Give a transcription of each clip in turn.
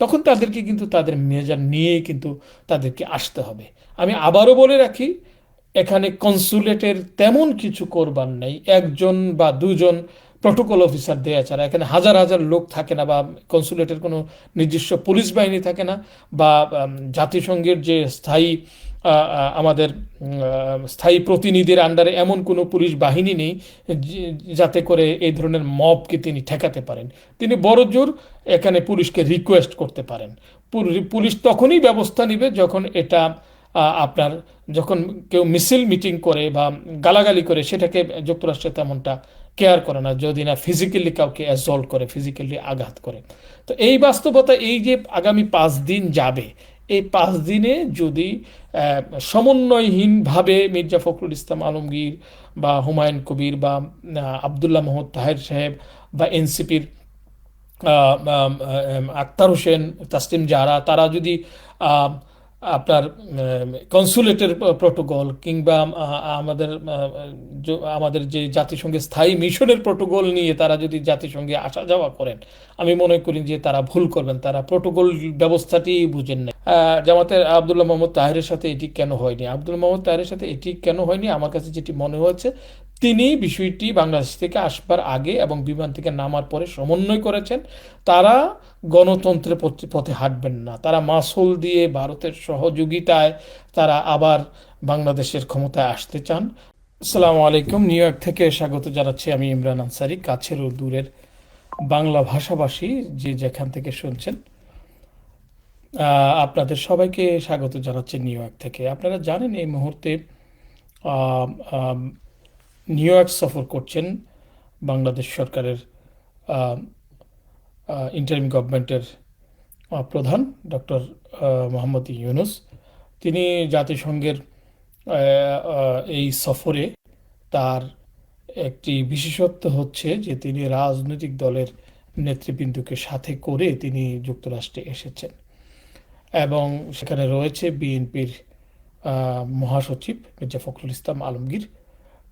তখন তাদেরকে কিন্তু তাদের মেজার নিয়েই কিন্তু তাদেরকে আসতে হবে। আমি আবারও বলে রাখি, এখানে কনসুলেটের তেমন কিছু করবার নেই, একজন বা দুজন প্রটোকল অফিসার দেয়া ছাড়া এখানে হাজার হাজার লোক থাকে না, বা কনসুলেটের কোনো নিজস্ব পুলিশ বাহিনী থাকে না, বা জাতিসংঘের যে স্থায়ী আমাদের স্থায়ী প্রতিনিধির আন্ডারে এমন কোনো পুলিশ বাহিনী নেই যাতে করে এই ধরনের মবকে তিনি ঠেকাতে পারেন। তিনি বড়জোর এখানে পুলিশকে রিকোয়েস্ট করতে পারেন। পুলিশ তখনই ব্যবস্থা নেবে যখন এটা আপনার যখন কেউ মিছিল মিটিং করে বা গালাগালি করে, সেটাকে যুক্তরাষ্ট্রে তেমনটা কেয়ার করে না, যদি না ফিজিক্যালি কাউকে অ্যাসল্ট করে, ফিজিক্যালি আঘাত করে। তো এই বাস্তবতা, এই যে আগামী 5 দিন যাবে, এই 5 দিনে যদি সমন্বয়হীনভাবে মির্জা ফখরুল ইসলাম আলমগীর বা হুমায়ুন কবির বা আবদুল্লাহ মোহাম্মদ তাহের সাহেব বা এনসিপির আক্তার হোসেন, তাসলিম জাহরা, তারা যদি আহ, আপনার কনসুলেটের প্রটোকল কিংবা আমাদের যে জাতিসংঘের স্থায়ী মিশনের প্রটোকল নিয়ে তারা যদি জাতিসংঘে আসা যাওয়া করেন, আমি মনে করি যে তারা ভুল করবেন, তারা প্রটোকল ব্যবস্থাটি বুঝেন না। জামাতের আবদুল্লাহ মোহাম্মদ তাহেরের সাথে এটি কেন হয়নি, আবদুল্লাহ মোহাম্মদ তাহেরের সাথে এটি কেন হয়নি, আমার কাছে যেটি মনে হয়েছে, তিনি বিষয়টি বাংলাদেশ থেকে আসবার আগে এবং বিমান থেকে নামার পরে সমন্বয় করেছেন। তারা গণতন্ত্রের পথে হাঁটবেন না, তারা মাসুল দিয়ে ভারতের সহযোগিতায় তারা আবার বাংলাদেশের ক্ষমতায় আসতে চান। আসসালামু আলাইকুম, নিউ ইয়র্ক থেকে স্বাগত জানাচ্ছি আমি ইমরান আনসারি, কাছের ও দূরের বাংলা ভাষাভাষী যে যেখান থেকে শুনছেন। আপনাদের সবাইকে স্বাগত জানাচ্ছি নিউ ইয়র্ক থেকে। আপনারা জানেন এই মুহূর্তে আহ, আহ, নিউ ইয়র্ক সফর করছেন বাংলাদেশ সরকারের ইন্টারিম গভর্নমেন্টের প্রধান ডক্টর মোহাম্মদ ইউনূস। তিনি জাতিসংঘের এই সফরে তার একটি বিশেষত্ব হচ্ছে যে তিনি রাজনৈতিক দলের নেতৃবৃন্দকে সাথে করে তিনি যুক্তরাষ্ট্রে এসেছেন, এবং সেখানে রয়েছে বিএনপির মহাসচিব মির্জা ফখরুল ইসলাম আলমগীর,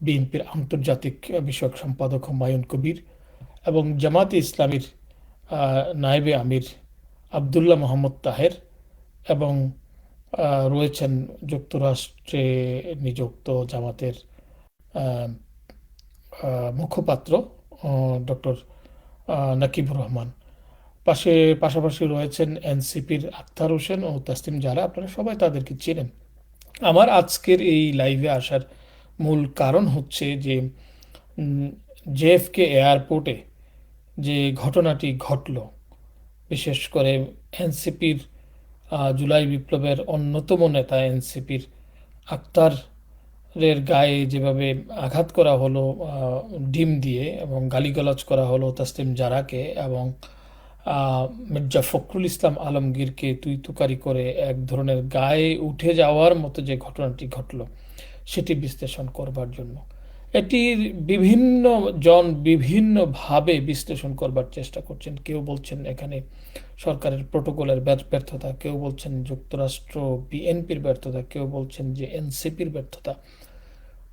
বিএনপির আন্তর্জাতিক বিষয়ক সম্পাদক হুমায়ুন কবির, এবং জামাতে ইসলামীর নায়েবে আমির আবদুল্লাহ মোহাম্মদ তাহের, এবং রয়েছেন যুক্তরাষ্ট্রে নিযুক্ত জামাতের আহ, মুখপাত্র ডক্টর নাকিবুর রহমান। পাশাপাশি রয়েছেন এনসিপির আক্তার হোসেন ও তাসলিম জাহরা, আপনারা সবাই তাদেরকে চেনেন। আমার আজকের এই লাইভে আসার মূল কারণ হচ্ছে যে জেএফকে এয়ারপোর্টে যে ঘটনাটি ঘটল, বিশেষ করে এনসিপির জুলাই বিপ্লবের অন্যতম নেতা এনসিপির আক্তারের গায়ে যেভাবে আঘাত করা হলো ডিম দিয়ে, এবং গালিগালাজ করা হলো তাসলিম জারাকে, এবং মির্জা ফখরুল ইসলাম আলমগীরকে তুই তুকারি করে এক ধরনের গায়ে উঠে যাওয়ার মতো যে ঘটনাটি ঘটলো, সেটি বিশ্লেষণ করবার জন্য। এটির বিভিন্ন জন বিভিন্নভাবে বিশ্লেষণ করবার চেষ্টা করছেন। কেউ বলছেন এখানে সরকারের প্রোটোকলের ব্যর্থতা, কেউ বলছেন যুক্তরাষ্ট্র বিএনপির ব্যর্থতা, কেউ বলছেন যে এনসিপির ব্যর্থতা।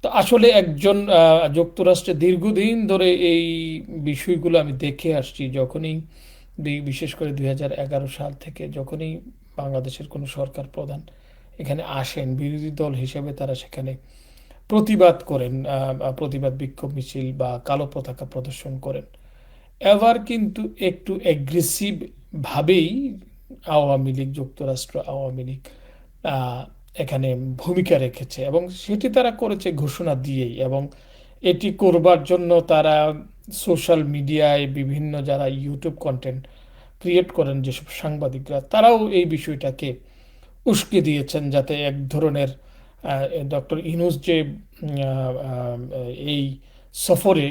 তো আসলে একজন যুক্তরাষ্ট্রে দীর্ঘদিন ধরে এই বিষয়গুলো আমি দেখে আসছি। যখনই বিশেষ করে 2011 সাল থেকে যখনই বাংলাদেশের কোনো সরকার প্রধান এখানে আসেন, বিরোধী দল হিসেবে তারা সেখানে প্রতিবাদ করেন, প্রতিবাদ বিক্ষোভ মিছিল বা কালো পতাকা প্রদর্শন করেন। এবার কিন্তু একটু অ্যাগ্রেসিভ ভাবেই আওয়ামী লীগ, যুক্তরাষ্ট্র আওয়ামী লীগ এখানে ভূমিকা রেখেছে, এবং সেটি তারা করেছে ঘোষণা দিয়েই। এবং এটি করবার জন্য তারা সোশ্যাল মিডিয়ায় বিভিন্ন যারা ইউটিউব কন্টেন্ট ক্রিয়েট করেন, যেসব সাংবাদিকরা, তারাও এই বিষয়টাকে উস্কে দিয়েছেন, যাতে এক ধরনের ডক্টর ইউনূস যে এই সফরে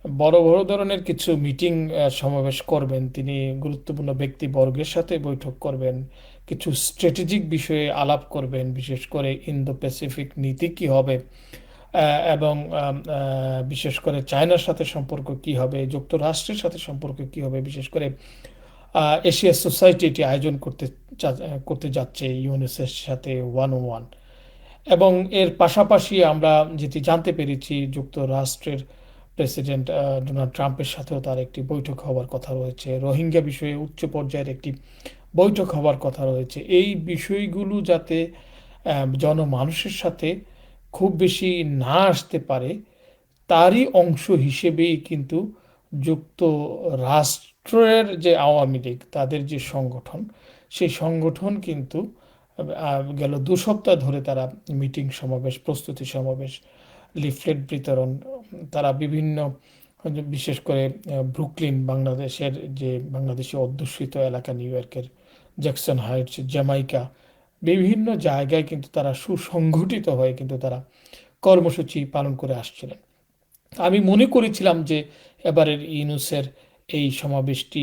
বড় বড় ধরনের কিছু মিটিং সমাবেশ করবেন, তিনি গুরুত্বপূর্ণ ব্যক্তিবর্গের সাথে বৈঠক করবেন, কিছু স্ট্র্যাটেজিক বিষয়ে আলাপ করবেন, বিশেষ করে ইন্দো প্যাসিফিক নীতি কি হবে, এবং বিশেষ করে চায়নার সাথে সম্পর্ক কি হবে, যুক্তরাষ্ট্রের সাথে সম্পর্ক কি হবে, বিশেষ করে এশিয়া সোসাইটি এটি আয়োজন করতে যাচ্ছে ইউনেসের সাথে 101। এবং এর পাশাপাশি আমরা যেটি জানতে পেরেছি, যুক্তরাষ্ট্রের প্রেসিডেন্ট ডোনাল্ড ট্রাম্পের সাথেও তার একটি বৈঠক হওয়ার কথা রয়েছে। রোহিঙ্গা বিষয়ে উচ্চ পর্যায়ের একটি বৈঠক হবার কথা রয়েছে। এই বিষয়গুলো যাতে জনমানুষের সাথে খুব বেশি না আসতে পারে, তারই অংশ হিসেবেই কিন্তু যুক্তরাষ্ট্রের যে আওয়ামী লীগ তাদের যে সংগঠন, সেই সংগঠন কিন্তু গেল 2 সপ্তাহ ধরে তারা মিটিং সমাবেশ, প্রস্তুতি সমাবেশ, লিফলেট বিতরণ, তারা বিভিন্ন, বিশেষ করে ব্রুকলিন, বাংলাদেশের যে বাংলাদেশি অধ্যুষিত এলাকা, নিউ ইয়র্কের জ্যাকসন হাইটস, জ্যামাইকা, বিভিন্ন জায়গায় কিন্তু তারা সুসংগঠিত হয়ে কিন্তু তারা কর্মসূচি পালন করে আসছিলেন। আমি মনে করেছিলাম যে এবারের ইউনুসের এই সমাবেশটি,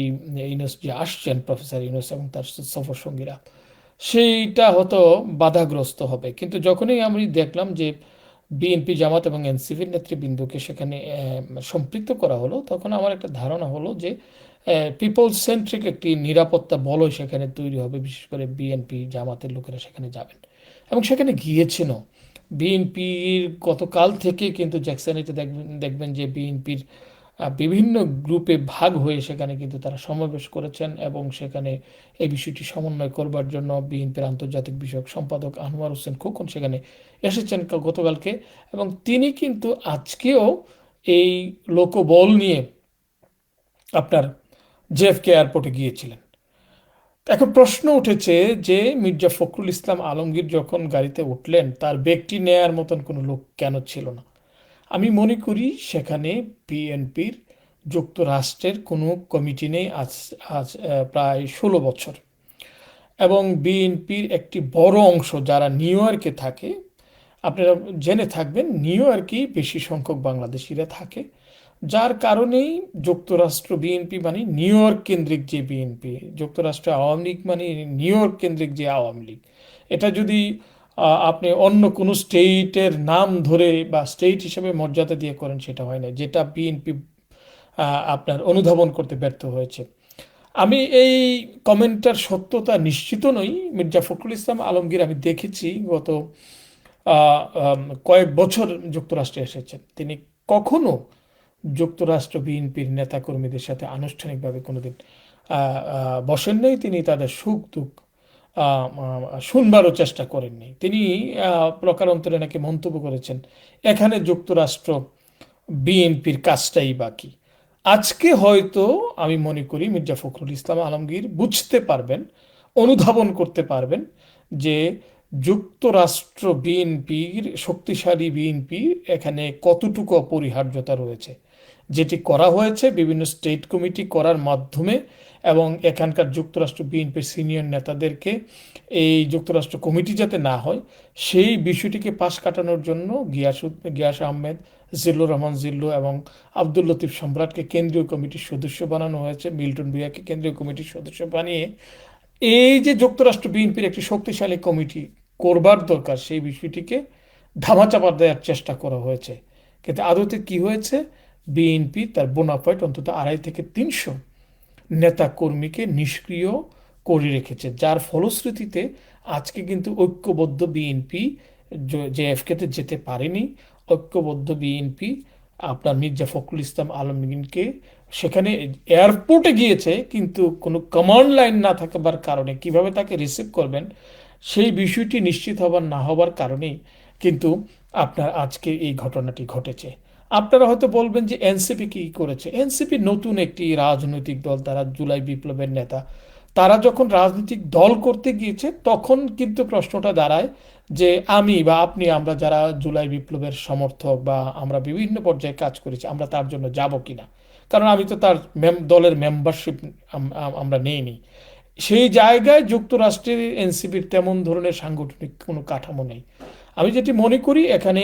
ইউনুস যে আসছেন, প্রফেসর ইউনুস এবং তার সফর সঙ্গীরা, সেইটা হয়তো বাধাগ্রস্ত হবে। কিন্তু যখনই আমি দেখলাম যে বিএনপি, জামাত এবং এনসিপির নেতৃবৃন্দকে সেখানে সম্পৃক্ত করা হলো, তখন আমার একটা ধারণা হলো যে পিপল সেন্ট্রিক একটি নিরাপত্তা বলয় সেখানে তৈরি হবে। বিশেষ করে বিএনপি, জামাতের লোকেরা সেখানে যাবেন এবং সেখানে গিয়েছেনও। বিএনপির গতকাল থেকে কিন্তু জ্যাকসনিতে দেখবেন দেখবেন যে বিএনপির বিভিন্ন গ্রুপে ভাগ হয়ে সেখানে কিন্তু তারা সমাবেশ করেছেন এবং সেখানে এই বিষয়টি সমন্বয় করবার জন্য বিএনপির আন্তর্জাতিক বিষয়ক সম্পাদক আনোয়ার হোসেন খোকন সেখানে এসেছেন গতকালকে, এবং তিনি কিন্তু আজকেও এই লোকবল নিয়ে আপনার জেএফকে এয়ারপোর্টে গিয়েছিলেন। এখন প্রশ্ন উঠেছে যে মির্জা ফখরুল ইসলাম আলমগীর যখন গাড়িতে উঠলেন, তার ব্যক্তি নেয়ার মতন কোনো লোক কেন ছিল না? আমি মনে করি সেখানে বিএনপির যুক্তরাষ্ট্রের কোনো কমিটি নেই আজ আজ প্রায় 16 বছর, এবং বিএনপির একটি বড় অংশ যারা নিউ ইয়র্কে থাকে, আপনারা জেনে থাকবেন নিউ ইয়র্কেই বেশি সংখ্যক বাংলাদেশিরা থাকে, যার কারণেই যুক্তরাষ্ট্র বিএনপি মানে নিউ ইয়র্ক কেন্দ্রিক যে বিএনপি, যুক্তরাষ্ট্র আওয়ামী লীগ মানে নিউ ইয়র্ক কেন্দ্রিক যে আওয়ামী লীগ। এটা যদি আপনি অন্য কোনো স্টেটের নাম ধরে বা স্টেট হিসেবে মর্যাদা দিয়ে করেন, সেটা হয় না, যেটা বিএনপি আপনার অনুধাবন করতে ব্যর্থ হয়েছে। আমি এই কমেন্টটার সত্যতা নিশ্চিত নই। মির্জা ফখরুল ইসলাম আলমগীর আমি দেখেছি গত কয়েক বছর যুক্তরাষ্ট্রে এসেছেন, তিনি কখনো যুক্তরাষ্ট্র বিএনপির নেতাকর্মীদের সাথে আনুষ্ঠানিকভাবে কোনোদিন বসেন নাই। তিনি তাদের সুখ দুঃখ শুনবারও চেষ্টা করেননি। তিনি প্রকারান্তরে নাকি মন্তব্য করেছেন, এখানে যুক্তরাষ্ট্র বিএনপির কাজটাই বাকি। আজকে হয়তো আমি মনে করি মির্জা ফখরুল ইসলাম আলমগীর বুঝতে পারবেন, অনুধাবন করতে পারবেন যে যুক্তরাষ্ট্র বিএনপির, শক্তিশালী বিএনপির এখানে কতটুকু অপরিহার্যতা রয়েছে। যেটি করা হয়েছে বিভিন্ন স্টেট কমিটি করার মাধ্যমে এবং এখানকার যুক্তরাষ্ট্র বিএনপির সিনিয়র নেতাদেরকে এই যুক্তরাষ্ট্র কমিটি যাতে না হয়, সেই বিষয়টিকে পাশ কাটানোর জন্য গিয়াস আহমেদ, জিল্লুর রহমান জিল্লু এবং আব্দুল লতিফ সম্রাটকে কেন্দ্রীয় কমিটির সদস্য বানানো হয়েছে, মিল্টন ভূঁইয়াকে কেন্দ্রীয় কমিটির সদস্য বানিয়ে এই যে যুক্তরাষ্ট্র বিএনপির একটি শক্তিশালী কমিটি করবার দরকার, সেই বিষয়টিকে ধামাচাপা দেওয়ার চেষ্টা করা হয়েছে। কিন্তু আদতে কি হয়েছে, বিএনপি তার বোনাফাইড অন্তত 250 থেকে 300 নেতা কর্মীকে নিষ্ক্রিয় করে রেখেছে, যার ফলশ্রুতিতে আজকে কিন্তু ঐক্যবদ্ধ বিএনপি জেএফকেতে যেতে পারেনি। ঐক্যবদ্ধ বিএনপি আপনার মির্জা ফখরুল ইসলাম আলমগীরকে সেখানে এয়ারপোর্টে গিয়েছে, কিন্তু কোনো কমান্ড লাইন না থাকবার কারণে কিভাবে তাকে রিসিভ করবেন সেই বিষয়টি নিশ্চিত হবার না হবার কারণেই কিন্তু আপনার আজকে এই ঘটনাটি ঘটেছে। আপনারা হয়তো বলবেন যে এনসিপি কি করেছে? এনসিপি নতুন একটি রাজনৈতিক দল, তারা জুলাই বিপ্লবের নেতা। তারা যখন রাজনৈতিক দল করতে গিয়েছে তখন কিন্তু প্রশ্নটা দাঁড়ায় যে আমি বা আপনি, আমরা যারা জুলাই বিপ্লবের সমর্থক বা আমরা বিভিন্ন পর্যায়ে কাজ করেছি, আমরা তার জন্য যাব কিনা, কারণ আমি তো তার দলের মেম্বারশিপ আমরা নেইনি। সেই জায়গায় যুক্তরাষ্ট্রের এনসিপির তেমন ধরনের সাংগঠনিক কোনো কাঠামো নেই। আমি যেটি মনে করি, এখানে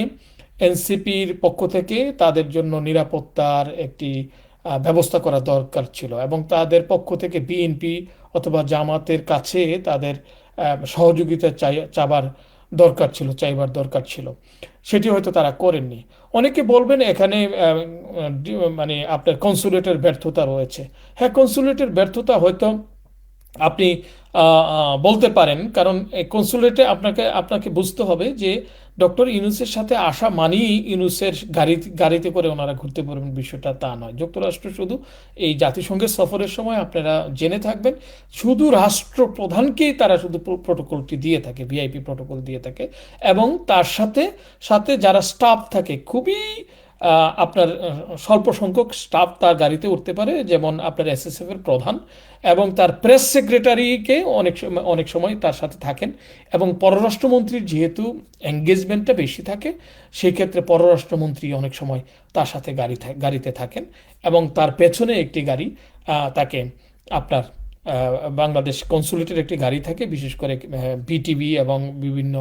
এনসিপির পক্ষ থেকে তাদের জন্য নিরাপত্তার একটি ব্যবস্থা করা দরকার ছিল এবং তাদের পক্ষ থেকে বিএনপি অথবা জামাতের কাছে তাদের সহযোগিতা চাইবার দরকার ছিল। সেটি হয়তো তারা করেননি। অনেকে বলবেন এখানে মানে আপনার কনসুলেটের ব্যর্থতা রয়েছে। হ্যাঁ, কনসুলেটের ব্যর্থতা হয়তো আপনি বলতে পারেন, কারণ কনসুলেটে আপনাকে আপনাকে বুঝতে হবে যে ডক্টর ইউনূসের সাথে আসা মানেই ইউনূসের গাড়িতে করে ওনারা ঘুরতে পারবেন, বিষয়টা তা নয়। যুক্তরাষ্ট্র শুধু এই জাতিসংঘের সফরের সময় আপনারা জেনে থাকবেন, শুধু রাষ্ট্রপ্রধানকেই তারা শুধু প্রোটোকলটি দিয়ে থাকে, ভিআইপি প্রোটোকল দিয়ে থাকে, এবং তার সাথে সাথে যারা স্টাফ থাকে খুবই আপনার স্বল্প সংখ্যক স্টাফ তার গাড়িতে উঠতে পারে, যেমন আপনার এসএসএফ এর প্রধান এবং তার প্রেস সেক্রেটারিকে অনেক সময় তার সাথে থাকেন। এবং পররাষ্ট্রমন্ত্রীর যেহেতু এঙ্গেজমেন্টটা বেশি থাকে, সেই ক্ষেত্রে পররাষ্ট্রমন্ত্রী অনেক সময় তার সাথে গাড়িতে থাকেন, এবং তার পেছনে একটি গাড়ি তাকে আপনার বাংলাদেশ কনসুলেটের একটি গাড়ি থাকে, বিশেষ করে বিটিভি এবং বিভিন্ন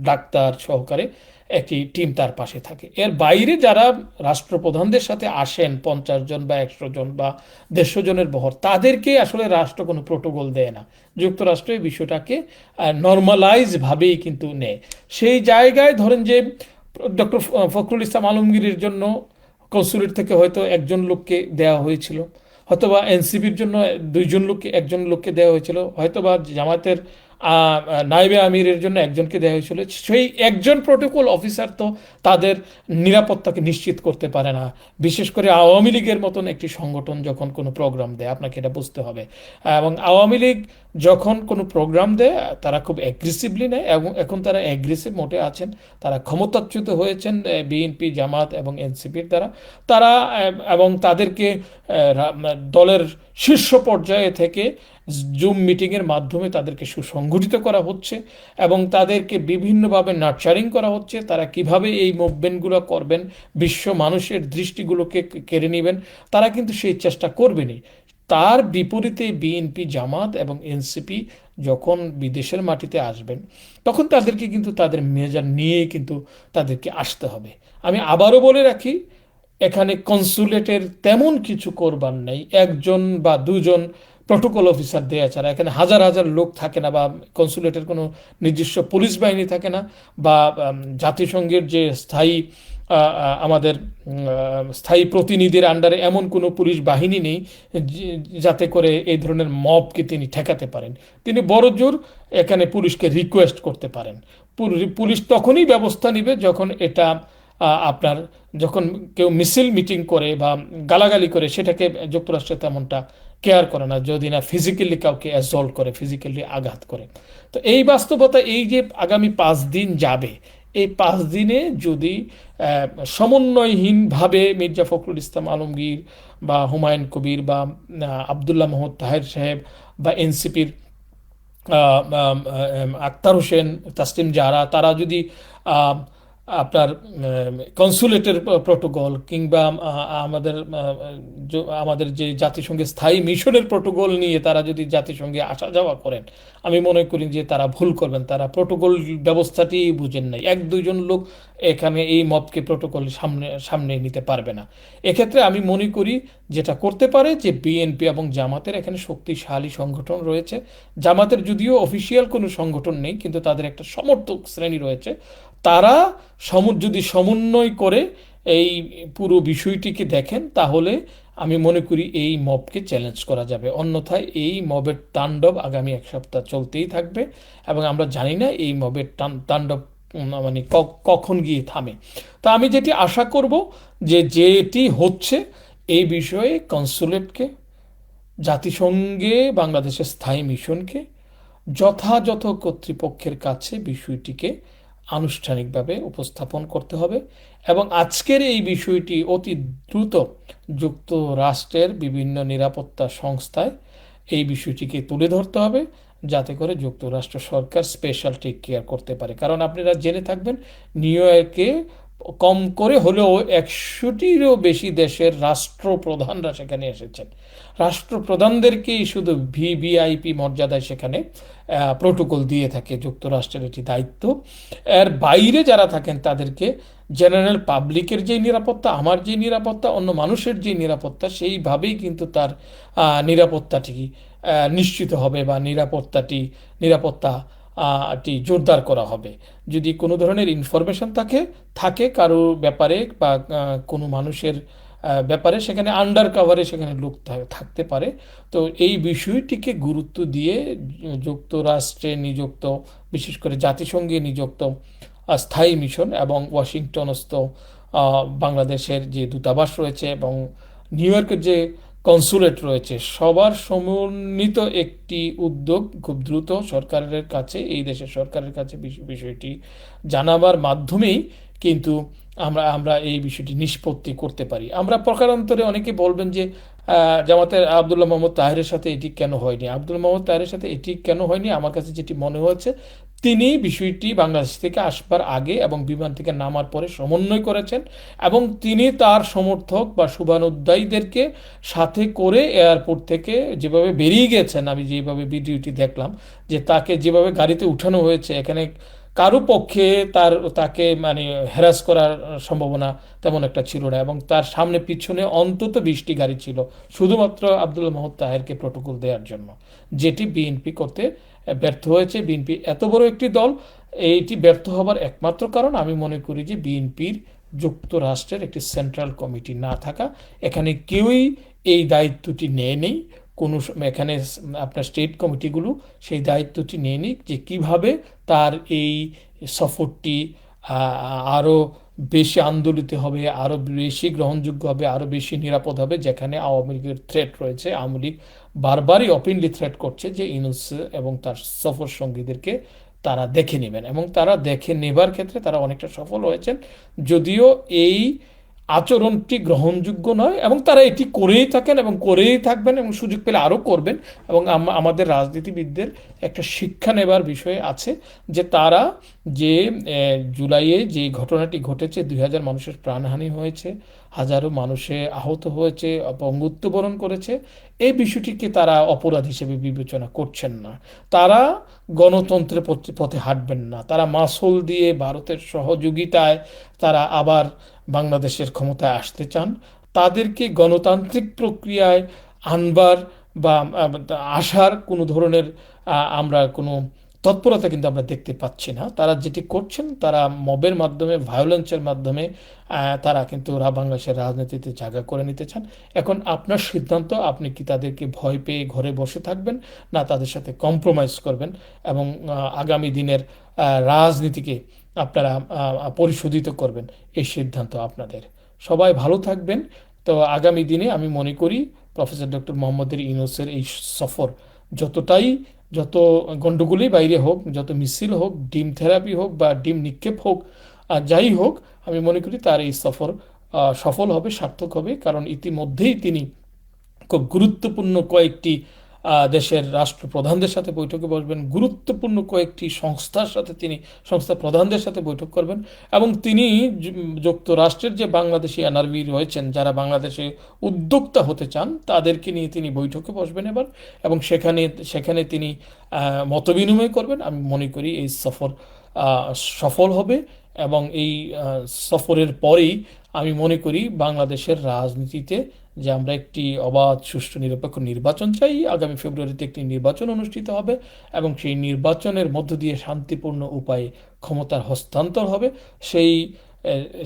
ডাক্তার সহকারে একটি টিম তার পাশে থাকে। এর বাইরে যারা রাষ্ট্রপ্রধানদের সাথে আসেন, 50 জন বা 100 জন বা 150 জনের বহর, তাদেরকে আসলে রাষ্ট্র কোনো প্রোটোকল দেয় না। যুক্তরাষ্ট্র এই বিষয়টাকে নর্মালাইজ ভাবেই কিন্তু নেয়। সেই জায়গায় ধরেন যে ডক্টর ফখরুল ইসলাম আলমগীরের জন্য কনসুলেট থেকে হয়তো একজন লোককে দেওয়া হয়েছিল, হয়তোবা এনসিপির জন্য একজন লোককে দেওয়া হয়েছিল, হয়তোবা জামায়াতের নায়েবে আমিরের জন্য একজনকে দেওয়া হয়েছিল। সেই একজন প্রোটোকল অফিসার তো তাদের নিরাপত্তাকে নিশ্চিত করতে পারে না, বিশেষ করে আওয়ামী লীগের মতন একটি সংগঠন যখন কোনো প্রোগ্রাম দেয়, আপনাকে এটা বুঝতে হবে। এবং আওয়ামী লীগ যখন কোনো প্রোগ্রাম দেয় তারা খুব অ্যাগ্রেসিভলি নেয়, এবং এখন তারা অ্যাগ্রেসিভ মোটে আছেন, তারা ক্ষমতাচ্যুত হয়েছেন বিএনপি, জামাত এবং এনসিপির দ্বারা। তারা এবং তাদেরকে দলের শীর্ষ পর্যায়ে থেকে জুম মিটিংয়ের মাধ্যমে তাদেরকে সুসংগঠিত করা হচ্ছে, এবং তাদেরকে বিভিন্নভাবে নার্চারিং করা হচ্ছে। তারা কিভাবে এই মুভমেন্টগুলো করবেন, বিশ্ব মানুষের দৃষ্টিগুলোকে কেড়ে নেবেন, তারা কিন্তু সেই চেষ্টা করবেনই। তার বিপরীতে বিএনপি, জামাত এবং এনসিপি যখন বিদেশের মাটিতে আসবেন, তখন তাদেরকে কিন্তু তাদের মেজার নিয়ে কিন্তু তাদেরকে আসতে হবে। আমি আবারও বলে রাখি, এখানে কনসুলেটের তেমন কিছু করবার নেই, একজন বা দুজন প্রোটোকল অফিসার দেয়া ছাড়া। এখানে হাজার হাজার লোক থাকে না, বা কনসুলেটের কোনো নিজস্ব পুলিশ বাহিনী থাকে না, বা জাতিসংঘের যে স্থায়ী আমাদের স্থায়ী প্রতিনিধির আন্ডারে এমন কোনো পুলিশ বাহিনী নেই যাতে করে এই ধরনের মবকে তিনি ঠেকাতে পারেন। তিনি বড়জোর এখানে পুলিশকে রিকোয়েস্ট করতে পারেন। পুলিশ তখনই ব্যবস্থা নেবে যখন এটা আপনার যখন কেউ মিছিল মিটিং করে বা গালাগালি করে, সেটাকে যুক্তরাষ্ট্র তেমনটা কেয়ার করে না, যদি না ফিজিক্যালি কাউকে অ্যাসল্ট করে, ফিজিক্যালি আঘাত করে। তো এই বাস্তবতা, এই যে আগামী 5 দিন যাবে, এই 5 দিনে যদি সমন্বয়হীনভাবে মির্জা ফখরুল ইসলাম আলমগীর বা হুমায়ুন কবির বা আবদুল্লাহ মোহাম্মদ তাহের সাহেব বা এনসিপির আক্তার হোসেন, তাসলিম জাহরা, তারা যদি আহ, আপনার কনসুলেটের প্রোটোকল কিংবা আমাদের যে জাতিসংঘের স্থায়ী মিশনের প্রোটোকল নিয়ে তারা যদি জাতিসংঘে আসা যাওয়া করেন, আমি মনে করি যে তারা ভুল করবেন। তারা প্রোটোকল ব্যবস্থাটি বুঝেন নাই। 1-2 জন লোক এখানে এই মবকে প্রোটোকল সামনে সামনে নিতে পারবে না। এক্ষেত্রে আমি মনে করি যেটা করতে পারে যে বিএনপি এবং জামাতের এখানে শক্তিশালী সংগঠন রয়েছে। জামাতের যদিও অফিসিয়াল কোনো সংগঠন নেই, কিন্তু তাদের একটা সমর্থক শ্রেণী রয়েছে। তারা যদি সমন্বয় করে এই পুরো বিষয়টিকে দেখেন, তাহলে আমি মনে করি এই মবকে চ্যালেঞ্জ করা যাবে। অন্যথায় এই মবের তাণ্ডব আগামী 1 সপ্তাহ চলতেই থাকবে, এবং আমরা জানি না এই মবের তাণ্ডব মানে কখন গিয়ে থামে। তা আমি যেটি আশা করব যে যেটি হচ্ছে, এই বিষয়ে কনসুলেটকে, জাতিসংঘে বাংলাদেশের স্থায়ী মিশনকে, যথাযথ কর্তৃপক্ষের কাছে বিষয়টিকে আনুষ্ঠানিকভাবে উপস্থাপন করতে হবে, এবং আজকের এই বিষয়টি অতি দ্রুত যুক্তরাষ্ট্রের বিভিন্ন নিরাপত্তা সংস্থায় এই বিষয়টিকে তুলে ধরতে হবে, যাতে করে যুক্তরাষ্ট্র সরকার স্পেশাল টেক কেয়ার করতে পারে। কারণ আপনারা জেনে থাকবেন, নিউ ইয়র্কে কম করে হলেও 100টিরও বেশি দেশের রাষ্ট্রপ্রধানরা সেখানে এসেছেন। রাষ্ট্রপ্রধানদেরকেই শুধু ভিভিআইপি মর্যাদায় সেখানে প্রোটোকল দিয়ে থাকে যুক্তরাষ্ট্রের, এটি দায়িত্ব। এর বাইরে যারা থাকেন তাদেরকে জেনারেল পাবলিকের যে নিরাপত্তা, আমার যে নিরাপত্তা, অন্য মানুষের যে নিরাপত্তা, সেইভাবেই কিন্তু তার নিরাপত্তাটি নিশ্চিত হবে, বা নিরাপত্তাটি জোরদার করা হবে। যদি কোনো ধরনের ইনফরমেশন থাকে কারো ব্যাপারে, বা কোনো মানুষের ব্যাপারে সেখানে আন্ডার কাভারে সেখানে লোক থাকতে পারে। তো এই বিষয়টিকে গুরুত্ব দিয়ে যুক্তরাষ্ট্রে নিযুক্ত, বিশেষ করে জাতিসংঘে নিযুক্ত স্থায়ী মিশন এবং ওয়াশিংটনস্থ বাংলাদেশের যে দূতাবাস রয়েছে এবং নিউ ইয়র্কের যে কনসুলেট রয়েছে, সবার সমন্বিত একটি উদ্যোগ খুব দ্রুত সরকারের কাছে, এই দেশের সরকারের কাছে বিষয়টি জানাবার মাধ্যমেই কিন্তু আমরা আমরা এই বিষয়টি নিষ্পত্তি করতে পারি। আমরা প্রকারান্তরে অনেকে বলবেন যে জামাতের আব্দুল্লাহ মোহাম্মদ তাহেরের সাথে এটি কেন হয়নি, আব্দুল্লাহ মোহাম্মদ তাহেরের সাথে এটি কেন হয়নি। আমার কাছে যেটি মনে হয়েছে, তিনি বিষয়টি বাংলাদেশ থেকে আসবার আগে এবং বিমান থেকে নামার পরে সমন্বয় করেছেন এবং তিনি তার সমর্থক বা শুভানুধ্যায়ীদেরকে সাথে করে এয়ারপোর্ট থেকে যেভাবে বেরিয়ে গেছেন, আমি যেভাবে ভিডিওটি দেখলাম, যে তাকে যেভাবে গাড়িতে উঠানো হয়েছে, এখানে কারো পক্ষে তাকে মানে হ্যারাস করার সম্ভাবনা তেমন একটা ছিল না এবং তার সামনে পিছনে অন্তত 20টি গাড়ি ছিল শুধুমাত্র আব্দুল মোহাম্মদ তাহেরকে প্রটোকল দেওয়ার জন্য, যেটি বিএনপি করতে ব্যর্থ হয়েছে। বিএনপি এত বড় একটি দল, এইটি ব্যর্থ হবার একমাত্র কারণ আমি মনে করি যে বিএনপির যুক্তরাষ্ট্রের একটি সেন্ট্রাল কমিটি না থাকা। এখানে কেউই এই দায়িত্বটি নেই কোনো এখানে আপনার স্টেট কমিটিগুলো সেই দায়িত্বটি নেয়নি যে কিভাবে তার এই সফরটি আরও বেশি আন্দোলিত হবে, আরও বেশি গ্রহণযোগ্য হবে, আরও বেশি নিরাপদ হবে। যেখানে আওয়ামী লীগের থ্রেট রয়েছে, আওয়ামী লীগ বারবারই ওপেনলি থ্রেট করছে যে ইউনূস এবং তার সফর সঙ্গীদেরকে তারা দেখে নেবেন এবং তারা দেখে নেবার ক্ষেত্রে তারা অনেকটা সফল হয়েছেন, যদিও এই আচরণটি গ্রহণযোগ্য নয় এবং তারা এটি করেই থাকেন এবং করেই থাকবেন এবং সুযোগ পেলে আরও করবেন। এবং আমাদের রাজনীতিবিদদের একটা শিক্ষা নেবার বিষয় আছে যে তারা যে জুলাইয়ে যে ঘটনাটি ঘটেছে, 2000 মানুষের প্রাণহানি হয়েছে, হাজারো মানুষে আহত হয়েছে, অপঙ্গুত্ব বরণ করেছে, এই বিষয়টিকে তারা অপরাধ হিসেবে বিবেচনা করছেন না। তারা গণতন্ত্রের পথে হাঁটবেন না, তারা মাসুল দিয়ে ভারতের সহযোগিতায় তারা আবার বাংলাদেশের ক্ষমতায় আসতে চান। তাদেরকে গণতান্ত্রিক প্রক্রিয়ায় আনবার বা আসার কোনো ধরনের আমরা কোনো তৎপরতা কিন্তু আমরা দেখতে পাচ্ছি না। তারা যেটি করছেন, তারা মবের মাধ্যমে, ভায়োলেন্সের মাধ্যমে তারা কিন্তু ওরা বাংলাদেশের রাজনীতিতে জায়গা করে নিতে চান। এখন আপনার সিদ্ধান্ত, আপনি কি তাদেরকে ভয় পেয়ে ঘরে বসে থাকবেন, না তাদের সাথে কম্প্রোমাইজ করবেন এবং আগামী দিনের রাজনীতিকে আপনারা পরিশোধিত করবেন, এই সিদ্ধান্ত আপনাদের। সবাই ভালো থাকবেন। তো আগামী দিনে আমি মনে করি প্রফেসর ডক্টর মোহাম্মদের ইউনূসের এই সফর যত গণ্ডগোলের বাইরে হোক, যত মিছিল হোক, ডিম থেরাপি হোক বা ডিম নিক্ষেপ হোক, যাই হোক, আমি মনে করি তার এই সফর সফল হবে, সার্থক হবে। কারণ ইতিমধ্যেই তিনি খুব গুরুত্বপূর্ণ কয়েকটি দেশের রাষ্ট্রপ্রধানদের সাথে বৈঠকে বসবেন, গুরুত্বপূর্ণ কয়েকটি সংস্থা প্রধানদের সাথে বৈঠক করবেন এবং তিনি যুক্তরাষ্ট্রের যে বাংলাদেশি এনআরবি রয়েছেন, যারা বাংলাদেশে উদ্যোক্তা হতে চান, তাদেরকে নিয়ে তিনি বৈঠকে বসবেন এবার এবং সেখানে তিনি মতবিনিময় করবেন। আমি মনে করি এই সফর সফল হবে এবং এই সফরের পরেই আমি মনে করি বাংলাদেশের রাজনীতিতে যে আমরা একটি অবাধ, সুষ্ঠু, নিরপেক্ষ নির্বাচন চাই। আগামী ফেব্রুয়ারিতে একটি নির্বাচন অনুষ্ঠিত হবে এবং সেই নির্বাচনের মধ্য দিয়ে শান্তিপূর্ণ উপায়ে ক্ষমতার হস্তান্তর হবে। সেই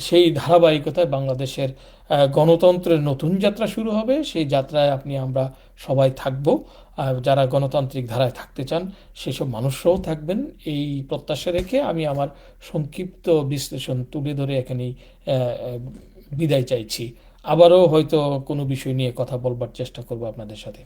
সেই ধারাবাহিকতায় বাংলাদেশের গণতন্ত্রের নতুন যাত্রা শুরু হবে। সেই যাত্রায় আমরা সবাই থাকব, যারা গণতান্ত্রিক ধারায় থাকতে চান সেসব মানুষরাও থাকবেন। এই প্রত্যাশা রেখে আমি আমার সংক্ষিপ্ত বিশ্লেষণ তুলে ধরে এখানেই বিদায় চাইছি। আবারও হয়তো কোনো বিষয় নিয়ে কথা বলবার চেষ্টা করব আপনাদের সাথে।